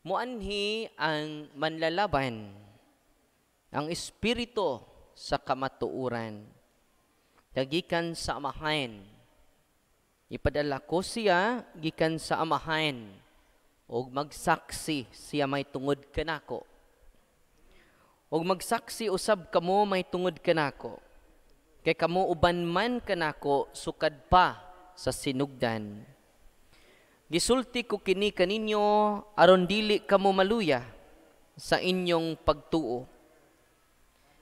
Muanhi ang manlalaban, ang espiritu sa kamatuuran. Gikan sa amahan. Ipadala ko siya gikan sa amahan og magsaksi siya may tungod kanako. Og magsaksi usab kamo may tungod kanako. Kay kamo uban man kanako sukad pa sa sinugdan. Gisulti ko kini kaninyo aron dili kamo maluya sa inyong pagtuo.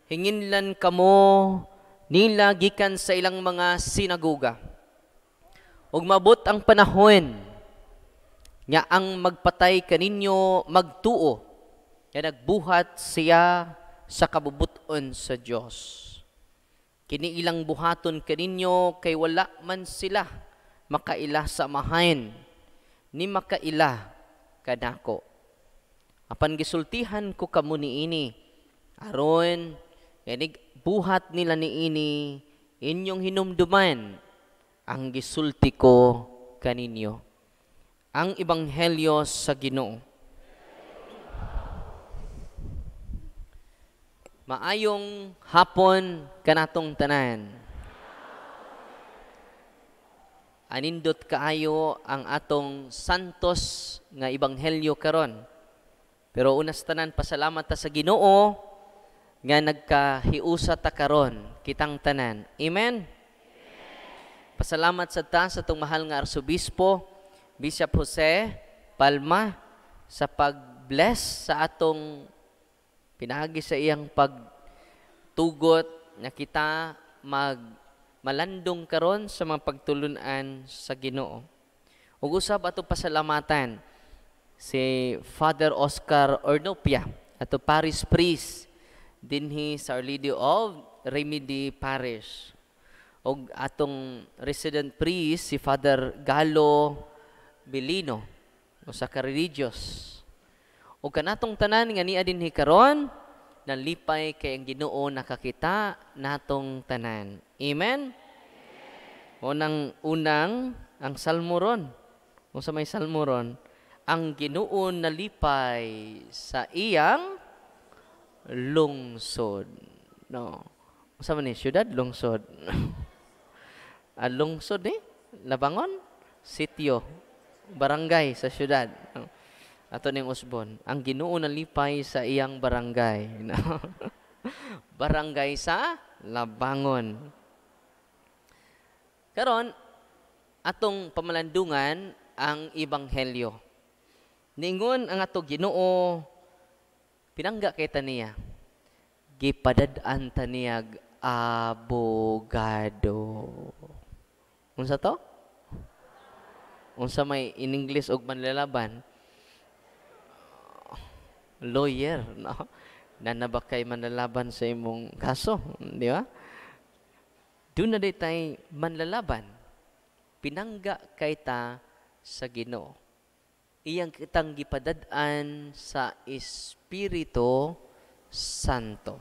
Hinginlan kamo nila gikan sa ilang mga sinagoga. Ug mabot ang panahon nga ang magpatay kaninyo magtuo nga nagbuhat siya sa kabubuton sa Dios. Kini ilang buhaton kaninyo kay wala man sila makaila sa amahan ni makaila kanako. Apan gisultihan ko kamo niini aron inig buhat nila niini inyong hinumduman ang gisulti ko kaninyo. Ang ebanghelyo sa Ginoo. Maayong hapon kanatong tanan. Anindot kaayo ang atong santos nga ebanghelyo karon. Pero unas tanan pasalamat ta sa Ginoo nga nagkahiusa ta karon kitang tanan. Amen. Pasalamat sa ta sa tong mahal nga arsobispo Bishop Jose Palma sa pag-bless sa atong pinagi sa iyang pagtugot na kita malandong karon sa mga pagtulunan sa Ginoo. Ug usab ato pasalamatan si Father Oscar Ornopia ato parish priest dinhi sa Our Lady of Remedy Parish. Og atong resident priest si Father Galo Belino usa ka religious. O kanatong tanan nga niya dinhi karon nalipay kay ang Ginoo nakakita natong tanan. Amen. Unang ang salmoron. Unsa may salmoron? Ang Ginoo nalipay sa iyang lungsod. No. Unsa man ni syudad lungsod? Lungsod Labangon, sitio, barangay sa syudad. Ato ning usbon, ang Ginoo nalipay sa iyang barangay. Barangay sa Labangon. Karon atong pamalandungan ang ebanghelyo. Ningon ang ato Ginoo pinangga kay taniya. Gipadad-an taniyag abogado. Unsa to? Unsa may in English og manlalaban? Lawyer, no? Nanabakay manlalaban sa imong kaso, di ba? Doon na di tay manlalaban. Pinangga kay ta sa Ginoo. Iyang kitang gipadad-an sa Espiritu Santo.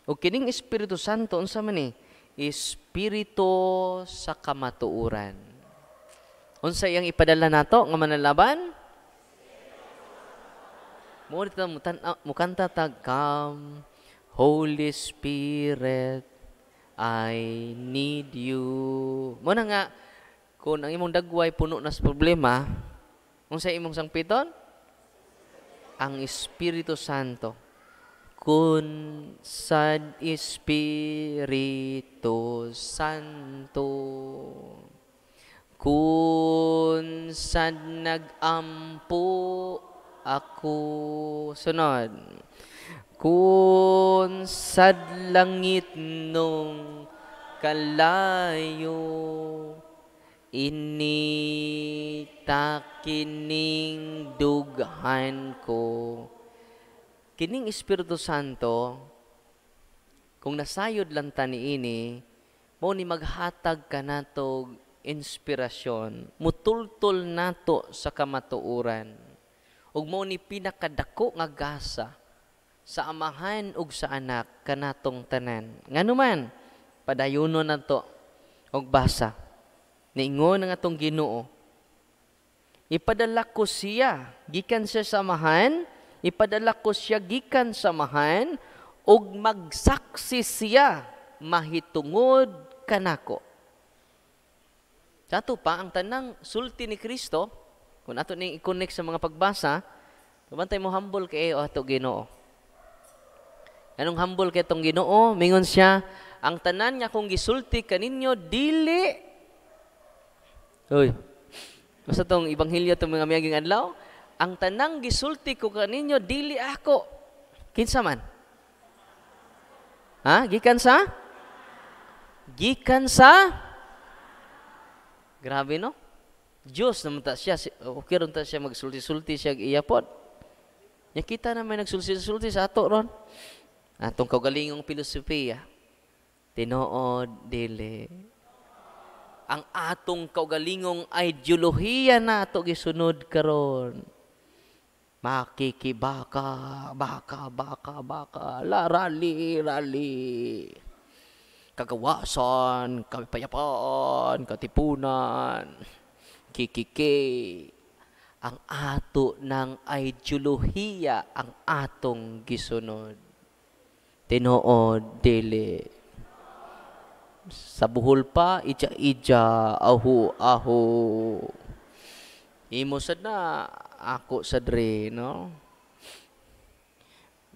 O kining Espiritu Santo, unsa man ni? Espiritu sa kamatuuran. Unsa iyang ipadala nato nga manlalaban? Mukanta tag, come, Holy Spirit, I need you. Muna nga, kung ang imong dagway puno na sa problema, unsa imong sangpiton? Ang Espiritu Santo. Kun sad Espiritu Santo, kun sad nagampo ako. Sunod. Kun sad langit nung kalayo, initakining dughan ko. Kining Espiritu Santo, kung nasayod lang ta niini, mo ni maghatag ka nato inspirasyon, mutultol nato sa kamatuuran. Ug mo ni pinakadako nga gasa sa amahan ug sa anak kanatong tanan. Nganuman, padayunon nato og basa. Niingon ang atong Ginoo, Ipadala ko siya gikan sa samahan, ipadala ko siya gikan samahan, ug magsaksi siya mahitungod kanako. Sato pa ang tanang sulti ni Kristo, kung ato ning i-connect sa mga pagbasa, kabantay mo humble kay o ato Ginoo. Anong humble kay tong Ginoo? Mingon siya, ang tanan nga kung gisulti kaninyo dili. Hoy. Basta tong ebanghelyo tong mga miyaging adlaw, ang tanang gisulti ko kaninyo dili ako. Kinsa man? Ha? Gikan sa? Gikan sa? Grabe no? Diyos naman ta siya, okay ron ta siya magsulti-sulti siya iyapod. Nakita na may nagsulti-sulti sa ato ron. Atong kaugalingong filosofiya, tinuod dili. Ang atong kaugalingong ideolohiya na ato gisunod karon. Makikibaka, baka, rally. Kagawasan, kapayapaan, katipunan, kikiki. Ang ato ng ideolohiya ang atong gisunod. Tinuod dili. Sa buhol pa, ija, ahu. Imo sad na, ako sadre, no?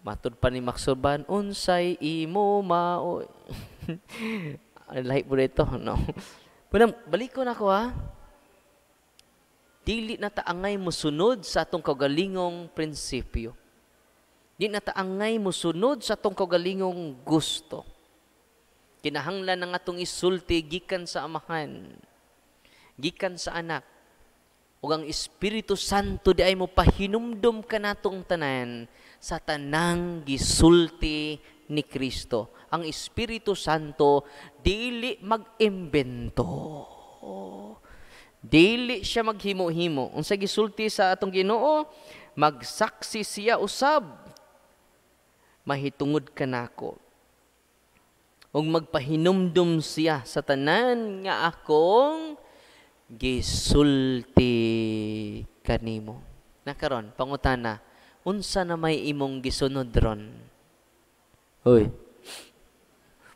Matud pa ni Maxurban, unsay imo mao. Lahi po dito, no? Pero balik ko na ko, ha? Dili na taangay musunod sa atong kaugalingong prinsipyo. Dili na taangay musunod sa atong kaugalingong gusto. Kinahanglan ng atong isulti gikan sa amahan, gikan sa anak, ug ang Espiritu Santo di ay mo pahinumdum kanatong tanan sa tanang gisulti ni Kristo. Ang Espiritu Santo dili mag-imbento. Dili siya maghimo-himo. Unsa gisulti sa atong Ginoo, magsaksi siya usab mahitungod kanako. Ug magpahinumdum siya sa tanan nga akong gisulti kanimo. Nakaron, pangutana, unsa na may imong gisunod ron? Hoy.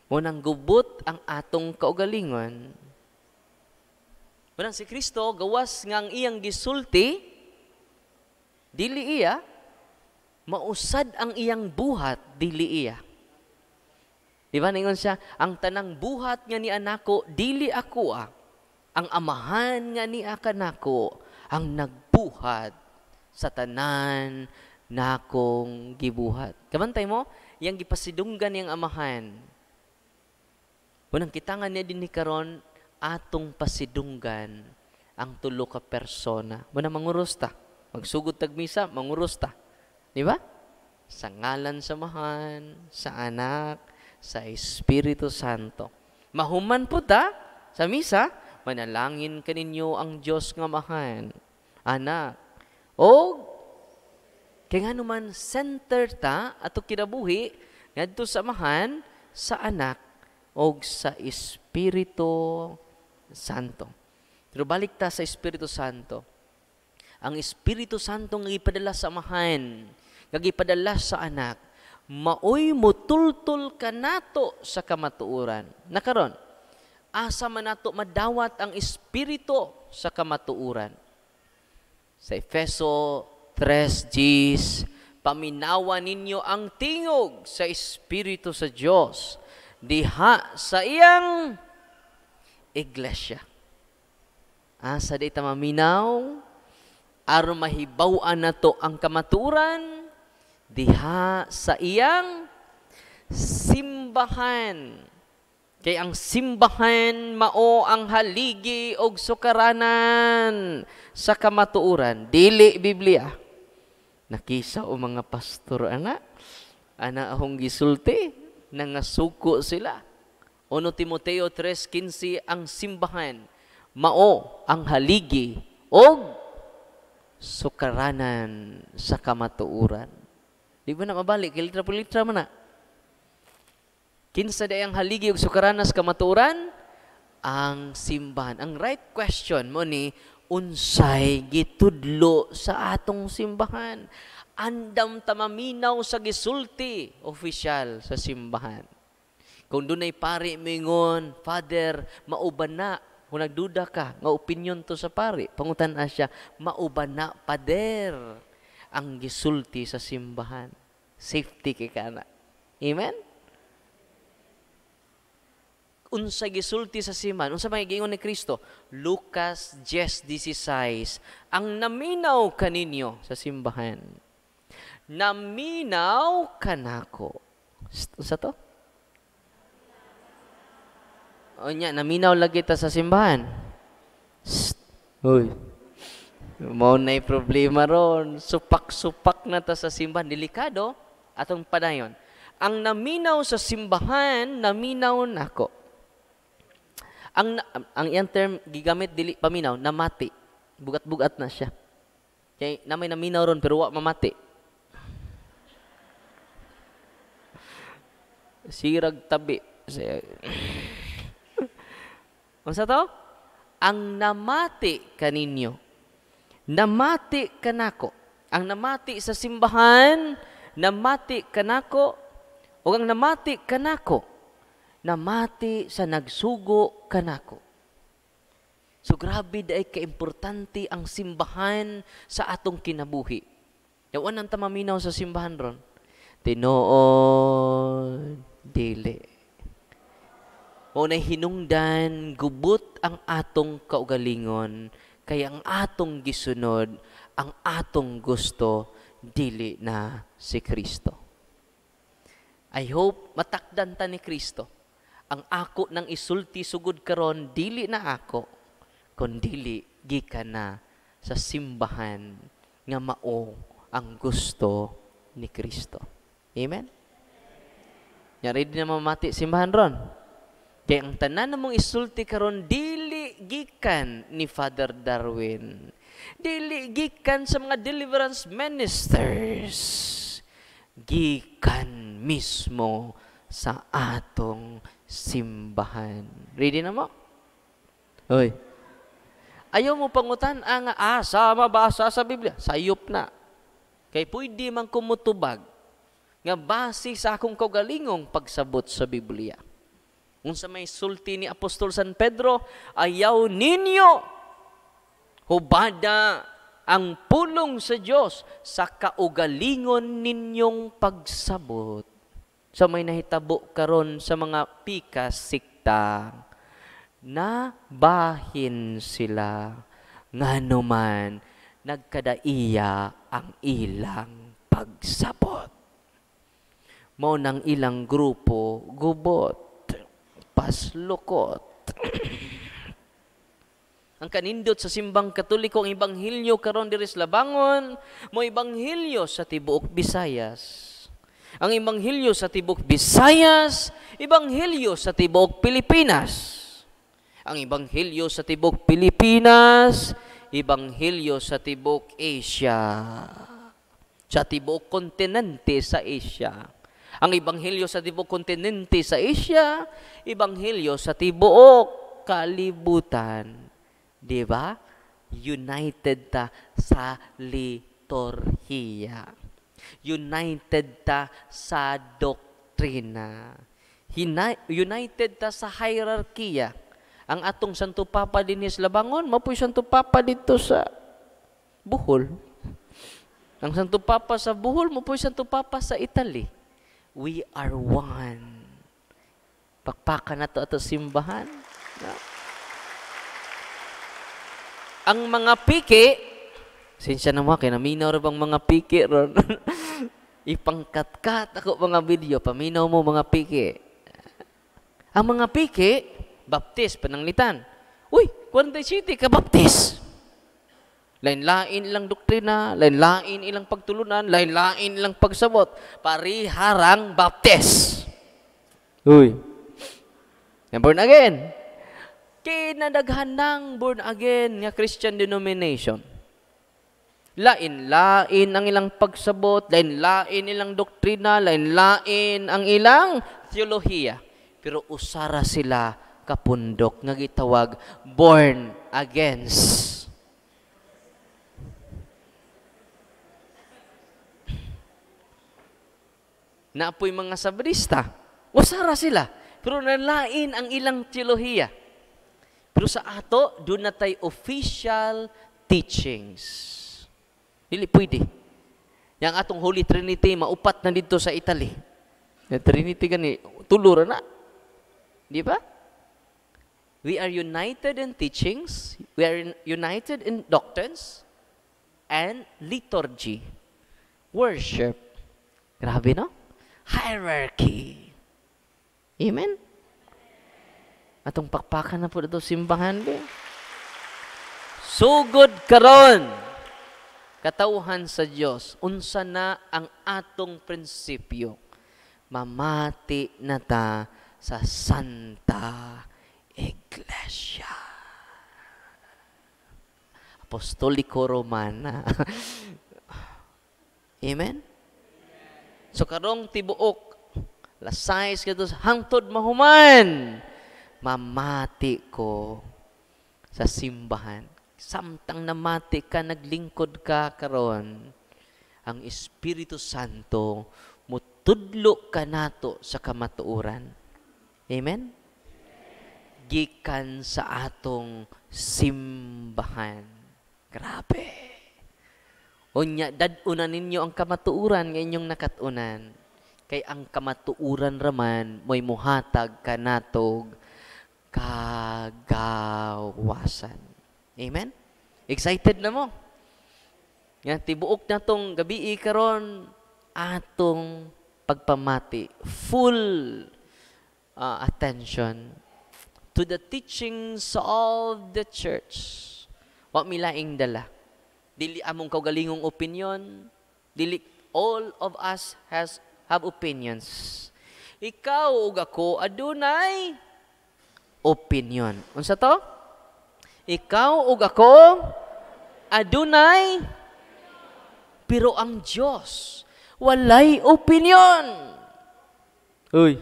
Munang gubot ang atong kaugalingon. Munang si Kristo gawas nga ang iyang gisulti, dili iya, mausad ang iyang buhat, dili iya. Di ba, ningon siya, ang tanang buhat nga ni anako, dili ako ang amahan nga ni akanako, ang nagbuhat sa tanan nakong gibuhat. Kabantay mo, yang gipasidunggan yang amahan. Unang kitangan niya din ni karon atong pasidunggan ang tulo ka persona. Muna manguros ta. Magsugod tag misa, manguros ta. Di ba? Sa ngalan sa Amahan, sa Anak, sa Espiritu Santo. Mahuman po ta sa misa, manalangin kaninyo ang Diyos nga Amahan, Anak, o kaya nga naman center ta ato kinabuhi ngadto sa Amahan, sa Anak, o sa Espiritu Santo. Pero balik ta sa Espiritu Santo. Ang Espiritu Santo nga ipadala sa Amahan, nga ipadala sa Anak, maoy mutultul ka nato sa kamatuuran. Nakaron, asa man nato madawat ang Espiritu sa kamatuuran. Sa Efeso 3:10, paminawa ninyo ang tingog sa Espiritu sa Dios diha sa iyang iglesia. Asa di ta maminaw aron mahibaw-an nato ang kamatuuran diha sa iyang simbahan. Kay ang simbahan mao ang haligi og sukaranan sa kamatuuran. Dili Biblia. Nakisa o mga pastor ana ahong gisulti nangasuko sila. 1 Timoteo 3:15 ang simbahan mao ang haligi og sukaranan sa kamatuuran. Di ba na mabalik? Litra po litra man na. Kinsa day ang haligi og sukaranan sa kamatuuran? Ang simbahan. Ang right question mo ni, unsay gitudlo sa atong simbahan. Andam tamaminaw sa gisulti opisyal sa simbahan. Kung dunay pari mingon, Father, mauban na. Kung nagduda ka, nga opinion to sa pari, pangutan-a siya, mauban na, Pader, ang gisulti sa simbahan. Safety kay kana. Amen? Unsa gisulti sa simbahan, unsa may giingon ni Kristo? Lucas 10:16, ang naminaw kaninyo sa simbahan. Naminaw kanako. Unsa to? O nya, naminaw lagi ta sa simbahan. Hoy. Mao na'y problema ron. Supak-supak na ta sa simbahan. Delikado atong padayon. Ang naminaw sa simbahan, naminaw nako. Ang iyang term gigamit dili paminaw, namati. Bugat-bugat na siya. Kaya namay naminaw ron pero wa mamati. Sirag tabi. Unsa to? Ang namati kaninyo. Namati kanako. Ang namati sa simbahan, namati kanako, o ang namati kanako, namati sa nagsugo kanako. So grabe daay kaimportante ang simbahan sa atong kinabuhi. Yawan ang tamaminaw sa simbahan ron. Tinuod dili. O na hinungdan, gubot ang atong kaugalingon, kaya ang atong gisunod, ang atong gusto, dili na si Kristo. I hope matakdan ta ni Kristo. Ang ako nang isulti sugod karon, dili na ako, kundili gikan na sa simbahan nga mao ang gusto ni Kristo. Amen? Nyari din na mamati simbahan ron. Kaya ang tanan namong isulti karon dili gikan ni Father Darwin. Dili gikan sa mga deliverance ministers. Gikan mismo sa atong simbahan. Ready na mo? Hoy. Ayaw mo pangutan ang asa mabasa sa Biblia. Sayop na. Kay pwede man kumutubag nga base sa akong kaugalingong pagsabot sa Biblia. Unsa may sulti ni Apostol San Pedro, ayaw ninyo hubada ang pulong sa Diyos sa kaugalingon ninyong pagsabot. So may nahitabo karon sa mga pikas sikta na bahin sila nganuman nagkadaiya ang ilang pagsabot. Mao nang ilang grupo gubot, paslukot. Ang kanindot sa simbang Katoliko ang ebanghelyo karon diri sa Labangon, mo ebanghelyo sa tibuok Visayas. Ang ebanghelyo sa tibuok Visayas, ebanghelyo sa tibuok Pilipinas. Ang ebanghelyo sa tibuok Pilipinas, ebanghelyo sa tibuok Asia. Sa tibuok kontinente sa Asia. Ang ebanghelyo sa tibuok kontinente sa Asia, ebanghelyo sa tibuok kalibutan. Di ba? United ta sa liturhiya. United ta sa doktrina. United ta sa hierarkiya. Ang atong Santo Papa dinis Labangon, mapoy Santo Papa dito sa Bohol. Ang Santo Papa sa Bohol, mapoy Santo Papa sa Italy. We are one. Pakpakan na to ato simbahan. No? Ang mga piki, sinsya na mo, kinaminaw rin bang mga piki ron? Ipangkat-kat ako mga video, paminaw mo mga piki. Ang mga piki, baptis, pananglitan. Uy, 47 ka baptis. Lain-lain ilang doktrina, lain-lain ilang pagtulunan, lain-lain ilang pagsabot. Pariharang baptis. Uy. And born again. Kinadaghan ng born again nga Christian denomination. Lain-lain ang ilang pagsabot, lain-lain ilang doktrina, lain-lain ang ilang teolohiya. Pero usara sila kapundok nga gitawag born against. Naapoy mga Sabrista. Usara sila. Pero nalain ang ilang teolohiya. Pero sa ato, doon na tayo official teachings. Dili pwede. Yang atong Holy Trinity, maupat na dito sa Italy. Yung Trinity gani, tulura na. Di ba? We are united in teachings. We are united in doctrines and liturgy. Worship. Grabe, no? Hierarchy. Amen? Atong pakpakan na po ito simbahan, be. Sugod karon katauhan sa Dios, unsa na ang atong prinsipyo? Mamati na ta sa Santa Iglesia. Apostoliko Romana. Amen? So karong tibuok, lasais ka hangtod mahuman, mamati ko sa simbahan. Samtang namati ka, naglingkod ka karon, ang Espiritu Santo mutudlo ka nato sa kamatuoran. Amen? Gikan sa atong simbahan. Grabe. Unya, dadunan ninyo ang kamatuoran nga inyong nakatunan. Kay ang kamatuoran raman, mo'y muhatag ka natog kagawasan. Amen? Excited na mo? Yan, tibuok na tong gabi karon atong pagpamati. Full attention to the teachings of the church. Wa milaing dala. Dili among kaugalingong opinion. Dili all of us have opinions. Ikaw ug ako adunay opinion. Unsa to? Ikaw ug ako adunay, pero ang Dios walay opinion. Uy.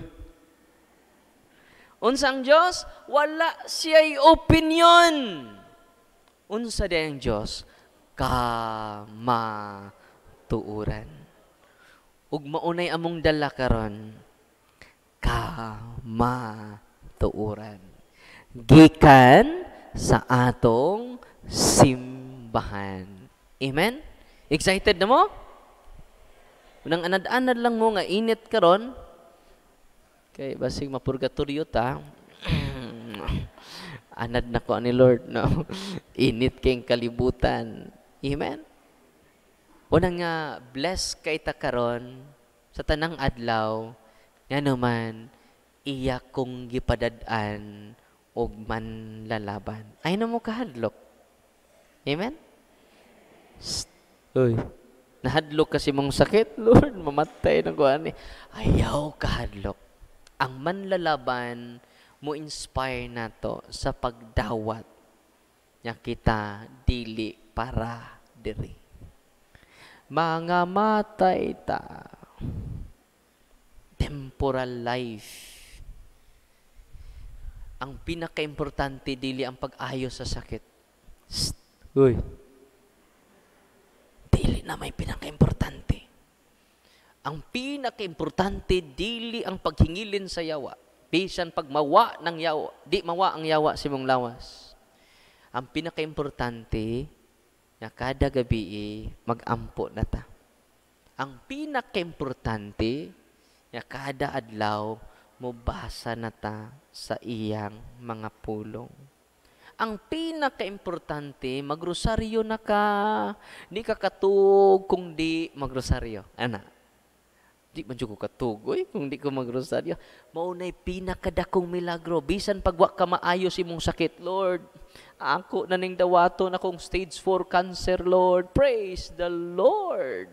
Unsa ang Dios? Wala siya'y opinion. Unsa din ang Dios? Kamatuoran. Ug maunay among dala karon, kamatuoran. Gikan sa atong simbahan. Amen? Excited na mo? Unang anad-anad lang mo nga init karon. Kay basig mapurgatorio ta. Anad na ko ni Lord, no? Init kayong kalibutan. Amen? Unang nga, bless kay ta karon sa tanang adlaw, nga naman, iya kong gipadad-an og manlalaban. Ay na mo kahadlok. Amen? Uy, nahadlok kasi mong sakit, Lord, mamatay na ko ani. Ayaw kahadlok. Ang manlalaban mo inspire nato sa pagdawat nya kita dili para diri. Mga matay ta. Temporal life. Ang pinaka-importante dili ang pag-ayos sa sakit. Uy. Dili na may pinaka-importante. Ang pinaka-importante dili ang paghingilin sa yawa. Bisan pag mawa ng yawa, di mawa ang yawa si mong lawas. Ang pinaka-importante na kada gabi mag-ampo na ta. Ang pinaka-importante na kada adlaw mubasa na ta sa iyang mga pulong. Ang pinaka-importante, magrosaryo na ka. Di ka katug kung di magrosaryo. Ana, di man ko katug, kung di ko magrosaryo. Maunay pinakadakong milagro. Bisan pagwa ka maayos imong sakit, Lord. Ako na ning dawaton akong stage 4 cancer, Lord. Praise the Lord.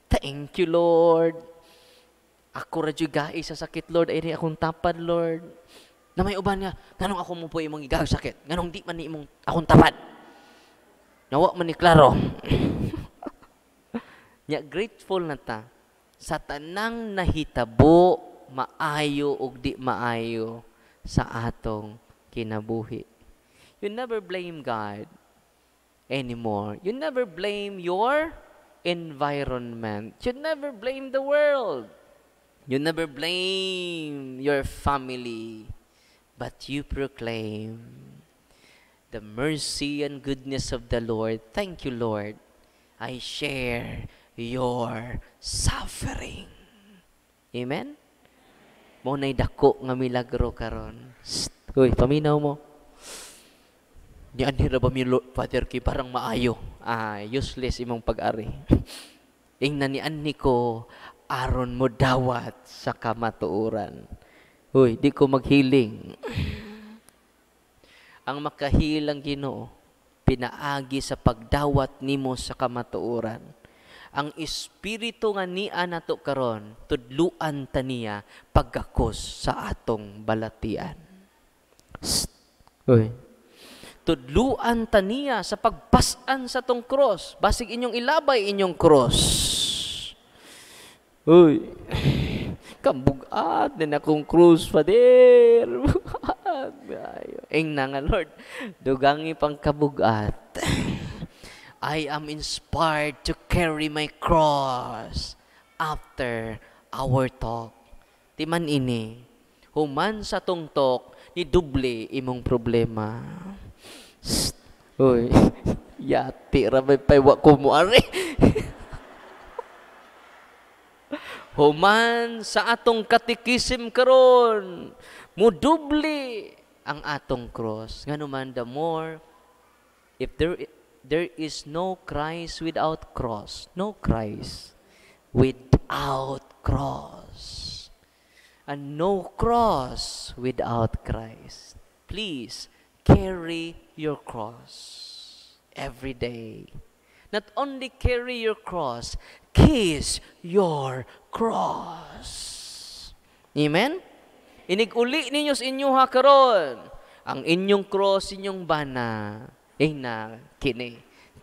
Thank you, Lord. Ako radyo gai sa sakit, Lord. Ay akong tapad, Lord. Na may uban nga, ganong ako mo po imong igaw sakit. Ganong di man ni imong akong tapad. Nawa man ni klaro. Nya grateful na ta sa tanang nahitabo, maayo ug di maayo sa atong kinabuhi. You never blame God anymore. You never blame your environment. You never blame the world. You never blame your family. But you proclaim the mercy and goodness of the Lord. Thank you, Lord. I share your suffering. Amen? Mo na'y dako nga milagro karon. Uy, paminaw mo. Diyan nila ba mi Father Kay parang maayo. Useless imong pag-ari. Ingnan ni anni ko aron mo dawat sa kamatuoran. Uy, di ko maghiling. Ang makahilang Ginoo pinaagi sa pagdawat nimo sa kamatuoran. Ang espiritu nga niya nato karon tudluan ta niya pagkakos sa atong balatian. Uy. Tudluan ta niya sa pagpasan sa tong cross. Basig inyong ilabay inyong cross. Uy. Kabugat din akong cross, Father. Ing na nga, Lord. Dugangi pang kabugat. I am inspired to carry my cross after our talk. Timan ini, human sa tong talk, ni duble imong problema. Uy, yati, rabay pa'y wak kumuari. Human sa atong katikisim karon, muduble ang atong cross. Nga naman, the more, if there is no Christ without cross, no Christ without cross, and no cross without Christ. Please carry your cross every day. Not only carry your cross, kiss your cross. Amen? Inig-uli ninyo sa inyo ha karon. Ang inyong cross, inyong bana, na kini,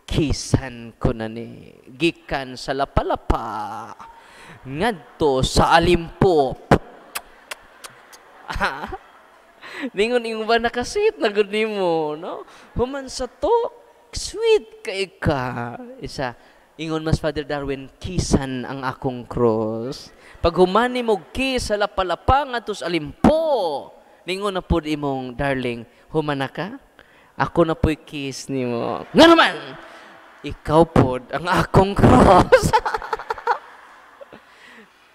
kisan ko na ni. Gikan sa lapalapa, ngadto sa alimpop. Ningon yung ba nakasit na guni mo, no? Human sa to, sweet ka ika. Isa, ingon mas Father Darwin, kisan ang akong cross. Pag humani mo kiss sa lapalapa nga tos alimpo, ningon na po imong, darling, humana ka? Ako na po'y kiss ni mo. Nga naman, ikaw po ang akong cross.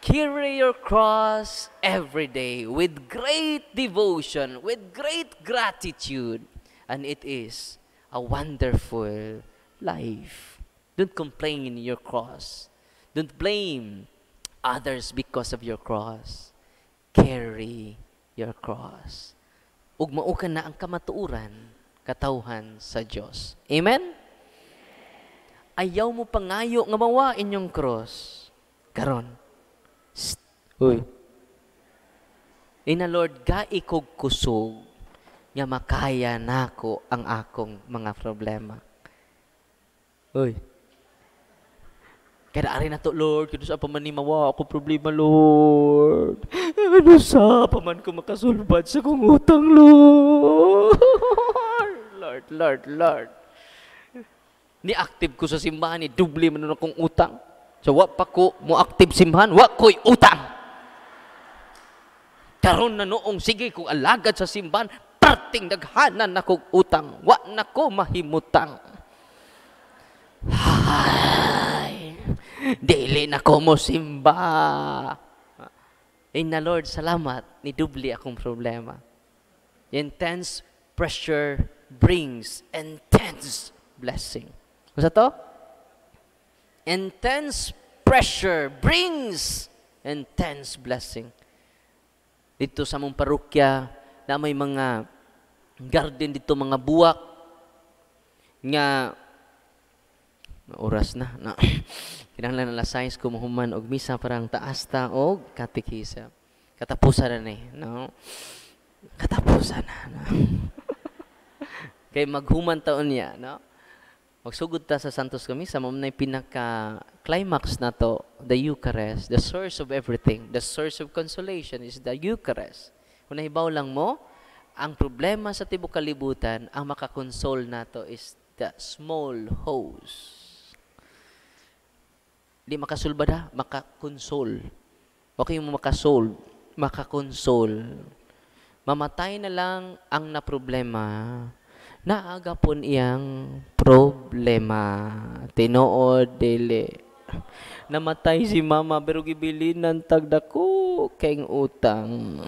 Carry your cross every day with great devotion, with great gratitude. And it is a wonderful life. Don't complain in your cross. Don't blame others because of your cross. Carry your cross. Ug mao ka na ang kamatuoran, katawhan sa Dios. Amen? Ayaw mo pangayo nga mawa inyong cross. Karon. Uy. Ina Lord, gai kog kusog nga makaya nako ang akong mga problema. Uy. Kaya ari na to, Lord, kaya sa paman ni mawa ako problema, Lord. Ano sa paman ko makasulbad sa kong utang, Lord. Lord. Ni-active ko sa simbahan, ni doble man akong utang. So, wa pa ko mo active simbahan, wa ko'y utang. Karon na noong, sige, kung alagad sa simbahan, parting daghanan na kong utang. Wa na ko mahimutang. Hay, dili na ko mo simba. Na Lord, salamat, ni doble akong problema. Intense pressure brings intense blessing. Ano to? Intense pressure brings intense blessing. Dito sa mong parokya, na may mga garden dito, mga buwak, nga, oras na. Kinahanglan na size ko mahuman og misa parang taas ta og katekisa. Katapusan na ni, no? Katapusan na, no? Kay maghuman taon niya, no? Magsugod ta sa Santos kami sa mamnay pinaka-climax na to, the Eucharist, the source of everything, the source of consolation is the Eucharist. Kung nahibaw lang mo, ang problema sa tibok kalibutan, ang makakonsol na to is the small hose. Di makasolba da, makakonsol. Okay mo makasolve, makakonsol. Mamatay na lang ang naproblema. Naagapon iyang problema. Tinuod dili. Namatay si mama pero gibilinan tagdako kay utang.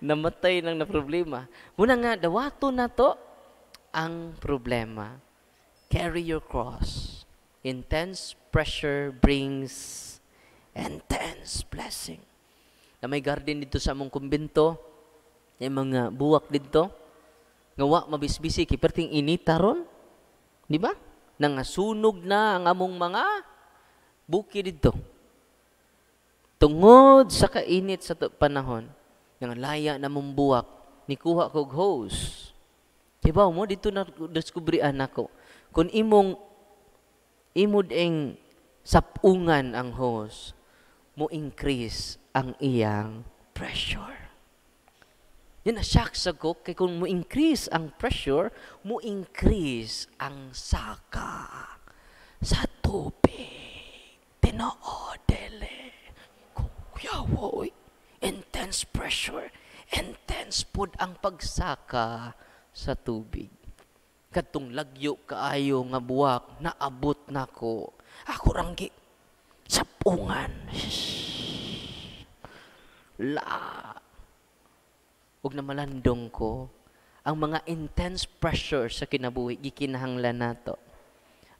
Namatay lang na problema. Muna nga dawato na to ang problema. Carry your cross. Intense pressure brings intense blessing. Na may garden dito sa among kumbento, may mga buwak dito, nga wa mabisbisi, kiperting inita ron. Di ba? Nangasunog na ang among mga buki dito. Tungod sa kainit sa panahon, nga laya na mong buwak, nikuha kog hose. Diba mo, dito na diskubrian ako. Kung imod eng sapungan ang hose, mo increase ang iyang pressure. Yan na-shock sa ko, kaya kung mo increase ang pressure, mo increase ang saka sa tubig. Tinoodele. Kuyawoy. Intense pressure. Intense pod ang pagsaka sa tubig. Katong lagyo kaayo nga buwak, naabot nako. Ako ranggi sapungan. La. Ug namalandong ko ang mga intense pressure sa kinabuhi gikinahanglan nato.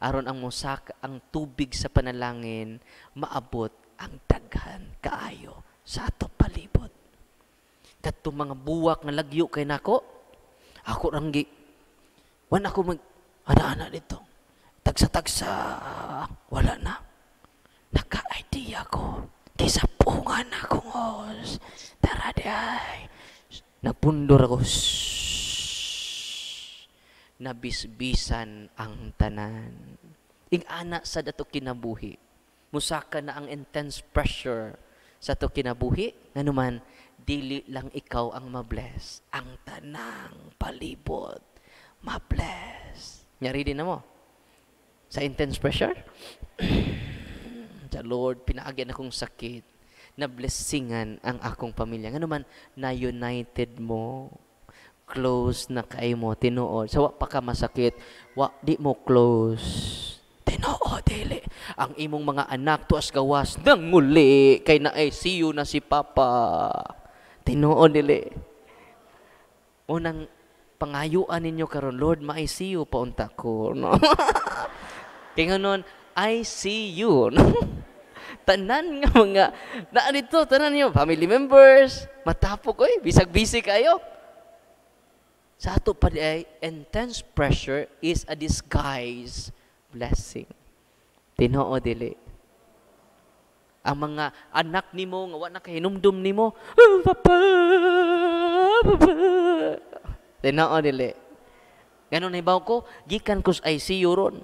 Aron ang musaka ang tubig sa panalangin maabot ang daghan kaayo sa ato palibot. Kadtong mga buwak nga lagyo kay nako, ako ranggi wan ako ana-ana dito. Tagsa-tagsa wala na. Naka-idea ko. Kaysa pungan akong hos. Tara day. Napundor ako. Nabisbisan ang tanan. Ing ana sa dato kinabuhi. Musaka na ang intense pressure sa dato kinabuhi. Nga naman, dili lang ikaw ang mabless. Ang tanang palibot. Mabless. Nyari din na mo. Sa intense pressure. Sa Lord, pinaagyan akong sakit. Na blessingan ang akong pamilya. Nga naman, na-united mo. Close na kayo mo. Tinuod. Sa wa pa ka masakit, wa di mo close. Tinuod, dili. Ang imong mga anak, tuas gawas, nang muli. Kay na see you na si Papa. Tinuod, dili. Unang pangayuan ninyo karon, Lord, ma-ICU pa unta ko. No? Kaya nga nun, I see you. No? Tanan nga mga, dito, tanan nyo, family members, matapok, bisag-bisig kayo. Sa ato pa ay, intense pressure is a disguise blessing. Tinoo dili. Ang mga anak nimo nga wa na kahinumdum nimo, papa, papa. Tinoo dili. Ganon na ibaw ko, gikan ko sa ICU ron.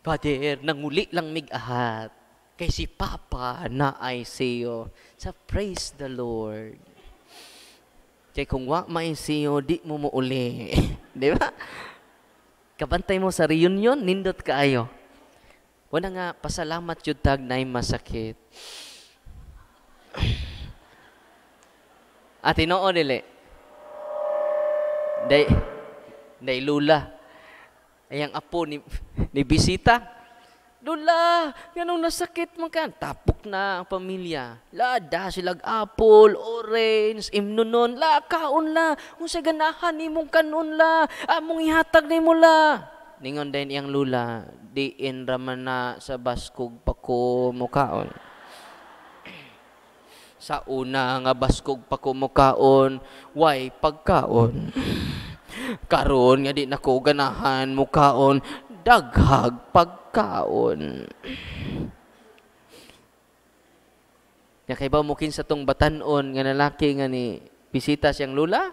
Father, nanguli lang mig-ahat. Kay si Papa na ICU. Sa praise the Lord. Kay kung wa ma-ICU, di mo uli. Di ba? Kabantay mo sa reunion, nindot kaayo. Wala nga, pasalamat yun tag na masakit. At inoo nila. Day lula. Ayang apo ni bisita. Lula, ganong nasakit man ka. Tapok na ang pamilya. Lada silag apple, orange, imnunon. La, kaon la. Kung sa ganahan ni mong kanon la. Among ihatag ni mo la. Ningon din iyang lula. Diin raman na sa baskog pa ko mukaon. Sa una nga baskog pa ko mukaon. Why pagkaon? Karon nga di nako ganahan mukaon, daghag pagkaon. Ya kay ba mo kin sa tong batanon nga lalaki nga ni bisita siyang lula,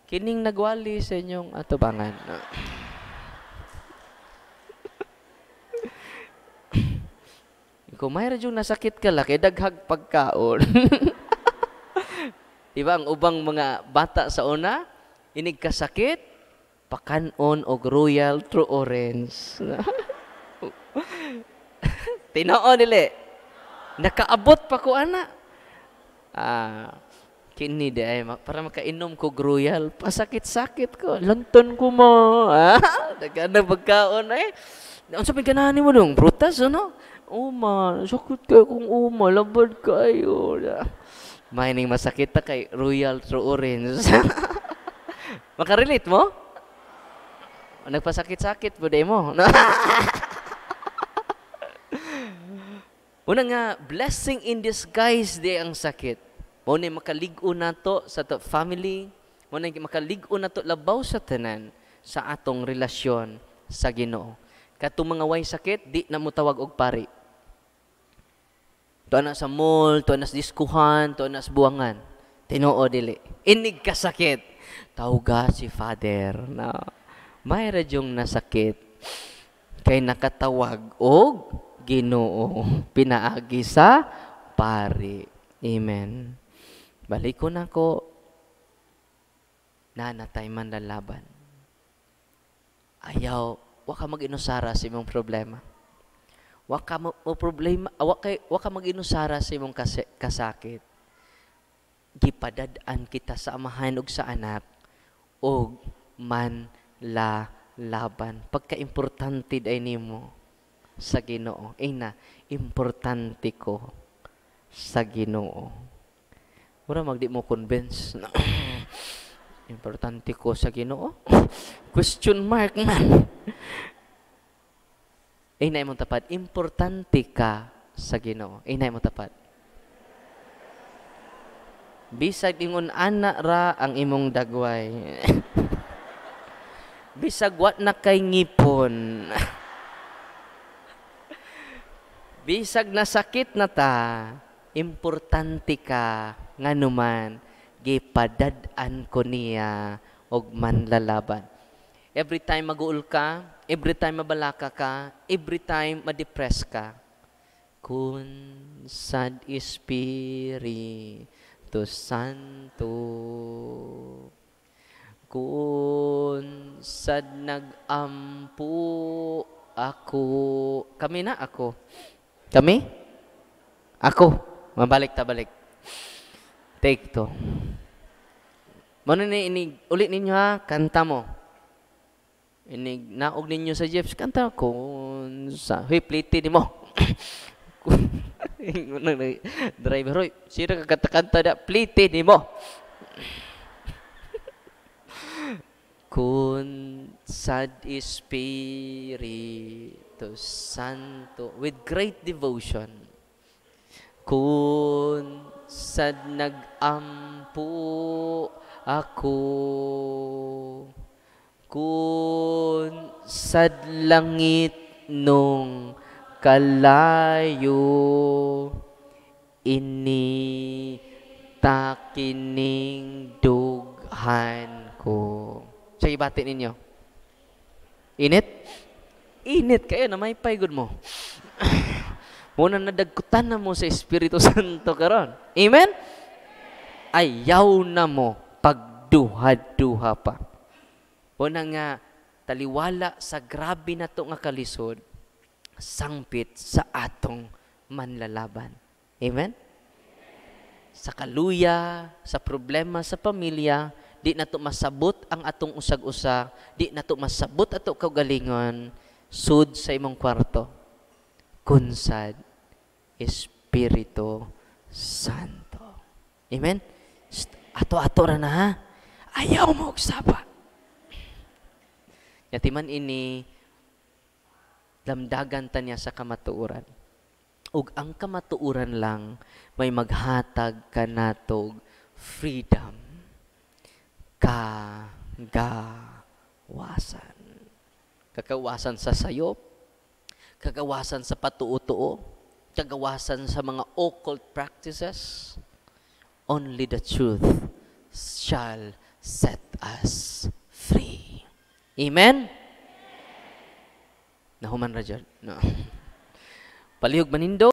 kining nagwali sa inyong atubangan. Kung may radyong nasakit ka la, kay daghag pagkaon. Diba ang ubang mga bata sa una, inig kasakit, pakanon og Royal True Orange. Tinoo dili. Nakaabot pa ko ana. Kini di ay para makainom ko Royal, pasakit-sakit ko. Lanton ko mo. Nagana pagkaon ay. Unsa may ganahan mo dong prutas ano? Uma, sakit kay kung uma, labad kayo. May ning masakit ta kay Royal True Orange. Makarelate mo? Nagpasakit-sakit po day mo. Una nga, blessing in disguise di ang sakit. Muna makaligo na to sa family, muna makaligo na to labaw sa tanan sa atong relasyon sa Ginoo. Katong mga way sakit, di na mo tawag og pari. Tuwa na sa mall, tuwa na sa diskuhan, tuwa na sa buwangan. Tinoo dili. Inig ka sakit. Tawga si Father na may radyong nasakit kay nakatawag og Ginoo. Pinaagi sa pari. Amen. Balik ko na ko, nanatay man lalaban. Ayaw, waka mag-inusara sa imong problema. Waka mag-inusara sa imong kasakit. Gipadadaan kita sa amahan ug sa anak, og man laban. Pagka-importante day nimo sa Ginoo. Ina, importante ko sa Ginoo. Mura magdi mo convince na importante ko sa Ginoo. Question mark man. Inay mo tapat, importante ka sa Ginoo. Inay mo tapat. Bisag ingon ana ra ang imong dagway. Bisag wat na kay ngipon. Bisag nasakit na ta, importante ka nganuman gipadad-an ko niya og manlalaban. Every time mag-uul ka, every time mabalaka ka, every time ma-depress ka, kun sad Espiritu Santo, kun sad nag-ampu ako, kami na ako. Kami? Ako. Mabalik ta balik. Take to. Mano ni inig ulit ninyo ha, kanta mo. Inig naog ninyo sa Jeps, kanta ko sa huy pliti nimo. Driver hoy, sira ka kanta da pliti nimo. Kun sad Espiritu Santo with great devotion. Kun sad nag-ampu ako, kun sad langit nung kalayo, ini takining dughan ko. Sige, bati ninyo. Init? Init kayo na may paigod mo. Muna nadagkutan na mo sa Espiritu Santo karon. Amen? Ayaw na mo pagduha-duha pa. Muna nga, taliwala sa grabe na to nga kalisod, sangpit sa atong manlalaban. Amen? Sa kaluya, sa problema sa pamilya, di na to masabot ang atong usag-usa, di na to masabot ato kaugalingon, sud sa imong kwarto. Kunsad Espiritu Santo. Amen? Ato-ato ra na ha. Ayaw mo saba. Yatiman ini damdagan ta niya sa kamatuoran. Ug ang kamatuoran lang may maghatag kanatog freedom. Kagawasan. Kagawasan sa sayop, kagawasan sa patuo-tuo, kagawasan sa mga occult practices. Only the truth shall set us free. Amen? Nahuman ra dyan. No. Palihog manindo.